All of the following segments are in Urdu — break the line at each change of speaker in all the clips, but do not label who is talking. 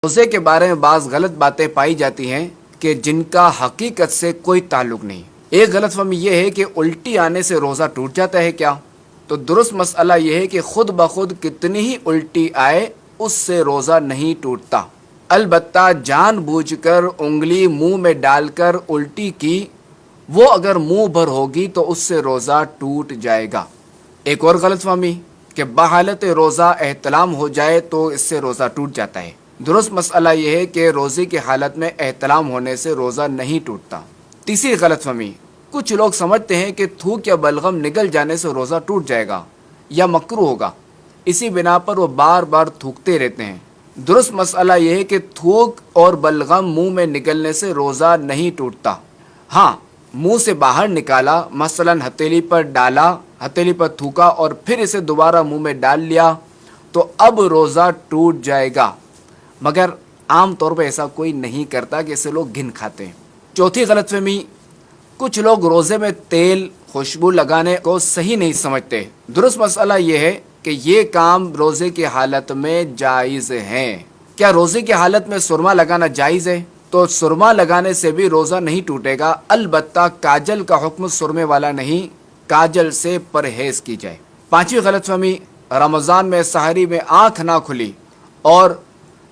روزے کے بارے میں بعض غلط باتیں پائی جاتی ہیں کہ جن کا حقیقت سے کوئی تعلق نہیں۔ ایک غلط فہمی یہ ہے کہ الٹی آنے سے روزہ ٹوٹ جاتا ہے کیا؟ تو درست مسئلہ یہ ہے کہ خود بخود کتنی ہی الٹی آئے اس سے روزہ نہیں ٹوٹتا، البتہ جان بوجھ کر انگلی منہ میں ڈال کر الٹی کی، وہ اگر منہ بھر ہوگی تو اس سے روزہ ٹوٹ جائے گا۔ ایک اور غلط فہمی کہ بحالت روزہ احتلام ہو جائے تو اس سے روزہ ٹوٹ جاتا ہے۔ درست مسئلہ یہ ہے کہ روزے کی حالت میں احتلام ہونے سے روزہ نہیں ٹوٹتا۔ تیسری غلط فہمی، کچھ لوگ سمجھتے ہیں کہ تھوک یا بلغم نگل جانے سے روزہ ٹوٹ جائے گا یا مکروہ ہوگا، اسی بنا پر وہ بار بار تھوکتے رہتے ہیں۔ درست مسئلہ یہ ہے کہ تھوک اور بلغم منہ میں نگلنے سے روزہ نہیں ٹوٹتا۔ ہاں، منہ سے باہر نکالا، مثلا ہتھیلی پر ڈالا، ہتھیلی پر تھوکا اور پھر اسے دوبارہ منہ میں ڈال لیا تو اب روزہ ٹوٹ جائے گا، مگر عام طور پہ ایسا کوئی نہیں کرتا کہ اسے لوگ گن کھاتے ہیں۔ چوتھی غلط فہمی، کچھ لوگ روزے میں تیل خوشبو لگانے کو صحیح نہیں سمجھتے۔ درست مسئلہ یہ ہے کہ یہ کام روزے کی حالت میں جائز ہے۔ کیا روزے کی حالت میں سرما لگانا جائز ہے؟ تو سرما لگانے سے بھی روزہ نہیں ٹوٹے گا، البتہ کاجل کا حکم سرمے والا نہیں، کاجل سے پرہیز کی جائے۔ پانچویں غلط فہمی، رمضان میں سحری میں آنکھ نہ کھلی اور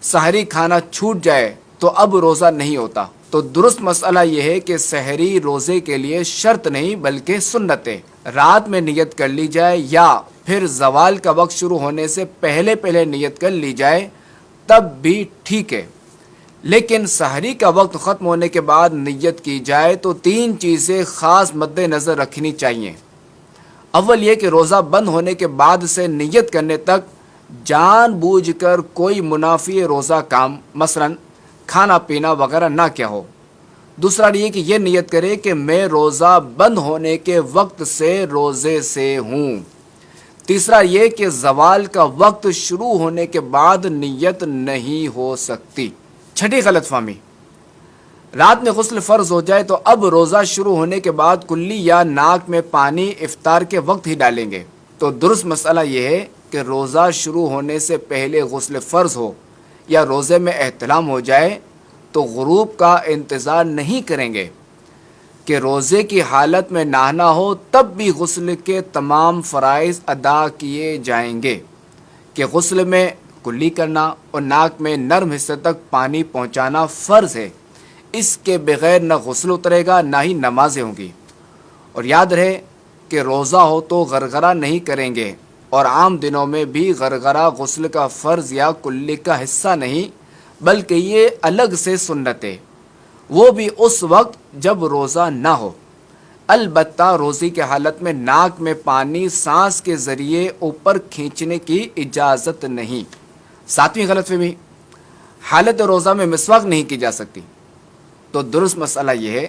سحری کھانا چھوٹ جائے تو اب روزہ نہیں ہوتا۔ تو درست مسئلہ یہ ہے کہ سحری روزے کے لیے شرط نہیں بلکہ سنت ہے۔ رات میں نیت کر لی جائے یا پھر زوال کا وقت شروع ہونے سے پہلے نیت کر لی جائے تب بھی ٹھیک ہے، لیکن سحری کا وقت ختم ہونے کے بعد نیت کی جائے تو تین چیزیں خاص مد نظر رکھنی چاہیے۔ اول یہ کہ روزہ بند ہونے کے بعد سے نیت کرنے تک جان بوجھ کر کوئی منافی روزہ کام مثلا کھانا پینا وغیرہ نہ کیا ہو۔ دوسرا یہ کہ یہ نیت کرے کہ میں روزہ بند ہونے کے وقت سے روزے سے ہوں۔ تیسرا یہ کہ زوال کا وقت شروع ہونے کے بعد نیت نہیں ہو سکتی۔ چھٹی غلط فہمی، رات میں غسل فرض ہو جائے تو اب روزہ شروع ہونے کے بعد کلی یا ناک میں پانی افطار کے وقت ہی ڈالیں گے۔ تو درست مسئلہ یہ ہے کہ روزہ شروع ہونے سے پہلے غسل فرض ہو یا روزے میں احتلام ہو جائے تو غروب کا انتظار نہیں کریں گے کہ روزے کی حالت میں نہانا ہو، تب بھی غسل کے تمام فرائض ادا کیے جائیں گے کہ غسل میں کلی کرنا اور ناک میں نرم حصے تک پانی پہنچانا فرض ہے۔ اس کے بغیر نہ غسل اترے گا نہ ہی نمازیں ہوں گی۔ اور یاد رہے کہ روزہ ہو تو غرغرہ نہیں کریں گے، اور عام دنوں میں بھی غرغرہ غسل کا فرض یا کلی کا حصہ نہیں بلکہ یہ الگ سے سنت ہے، وہ بھی اس وقت جب روزہ نہ ہو۔ البتہ روزے کی حالت میں ناک میں پانی سانس کے ذریعے اوپر کھینچنے کی اجازت نہیں۔ ساتویں غلط فہمی، حالت روزہ میں مسواک نہیں کی جا سکتی۔ تو درست مسئلہ یہ ہے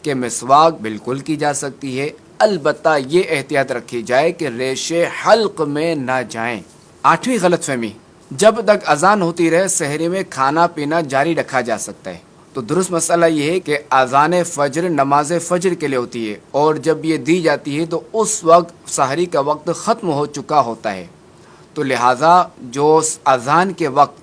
کہ مسواک بالکل کی جا سکتی ہے، البتہ یہ احتیاط رکھی جائے کہ ریشے حلق میں نہ جائیں۔ آٹھویں غلط فہمی، جب تک اذان ہوتی رہے سحری میں کھانا پینا جاری رکھا جا سکتا ہے۔ تو درست مسئلہ یہ ہے کہ اذان فجر نماز فجر کے لیے ہوتی ہے، اور جب یہ دی جاتی ہے تو اس وقت سحری کا وقت ختم ہو چکا ہوتا ہے، تو لہٰذا جو اذان کے وقت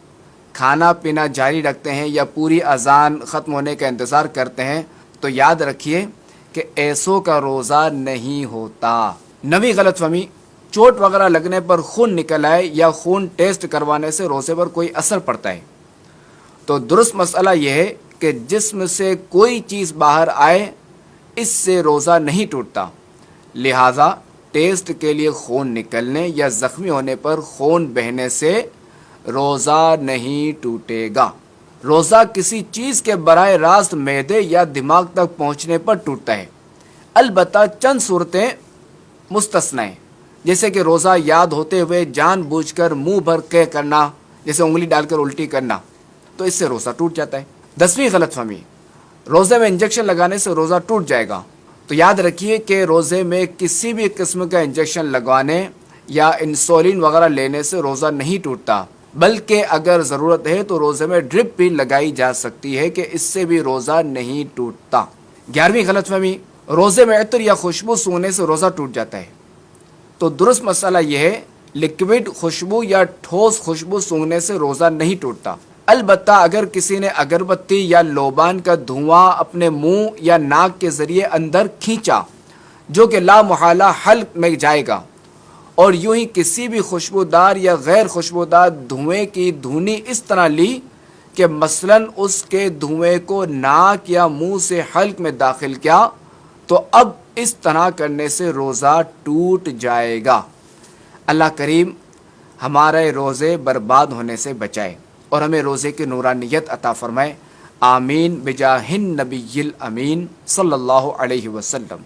کھانا پینا جاری رکھتے ہیں یا پوری اذان ختم ہونے کا انتظار کرتے ہیں تو یاد رکھیے کہ ایسوں کا روزہ نہیں ہوتا۔ نویں غلط فہمی، چوٹ وغیرہ لگنے پر خون نکل آئے یا خون ٹیسٹ کروانے سے روزے پر کوئی اثر پڑتا ہے۔ تو درست مسئلہ یہ ہے کہ جسم سے کوئی چیز باہر آئے اس سے روزہ نہیں ٹوٹتا، لہٰذا ٹیسٹ کے لیے خون نکلنے یا زخمی ہونے پر خون بہنے سے روزہ نہیں ٹوٹے گا۔ روزہ کسی چیز کے براہ راست معدے یا دماغ تک پہنچنے پر ٹوٹتا ہے، البتہ چند صورتیں مستثنی ہیں، جیسے کہ روزہ یاد ہوتے ہوئے جان بوجھ کر منہ بھر کے کرنا، جیسے انگلی ڈال کر الٹی کرنا، تو اس سے روزہ ٹوٹ جاتا ہے۔ 10ویں غلط فہمی، روزے میں انجیکشن لگانے سے روزہ ٹوٹ جائے گا۔ تو یاد رکھیے کہ روزے میں کسی بھی قسم کا انجیکشن لگوانے یا انسولین وغیرہ لینے سے روزہ نہیں ٹوٹتا، بلکہ اگر ضرورت ہے تو روزے میں ڈرپ بھی لگائی جا سکتی ہے کہ اس سے بھی روزہ نہیں ٹوٹتا۔ 11ویں غلط فہمی، روزے میں عطر یا خوشبو سونگنے سے روزہ ٹوٹ جاتا ہے۔ تو درست مسئلہ یہ ہے، لکوڈ خوشبو یا ٹھوس خوشبو سونگنے سے روزہ نہیں ٹوٹتا۔ البتہ اگر کسی نے اگربتی یا لوبان کا دھواں اپنے منہ یا ناک کے ذریعے اندر کھینچا جو کہ لا محالہ حلق میں جائے گا، اور یوں ہی کسی بھی خوشبودار یا غیر خوشبودار دھوئیں کی دھونی اس طرح لی کہ مثلاً اس کے دھوئیں کو ناک یا منہ سے حلق میں داخل کیا، تو اب اس طرح کرنے سے روزہ ٹوٹ جائے گا۔ اللہ کریم ہمارے روزے برباد ہونے سے بچائے اور ہمیں روزے کی نورانیت عطا فرمائے۔ آمین بجاہ النبی الامین صلی اللہ علیہ وسلم۔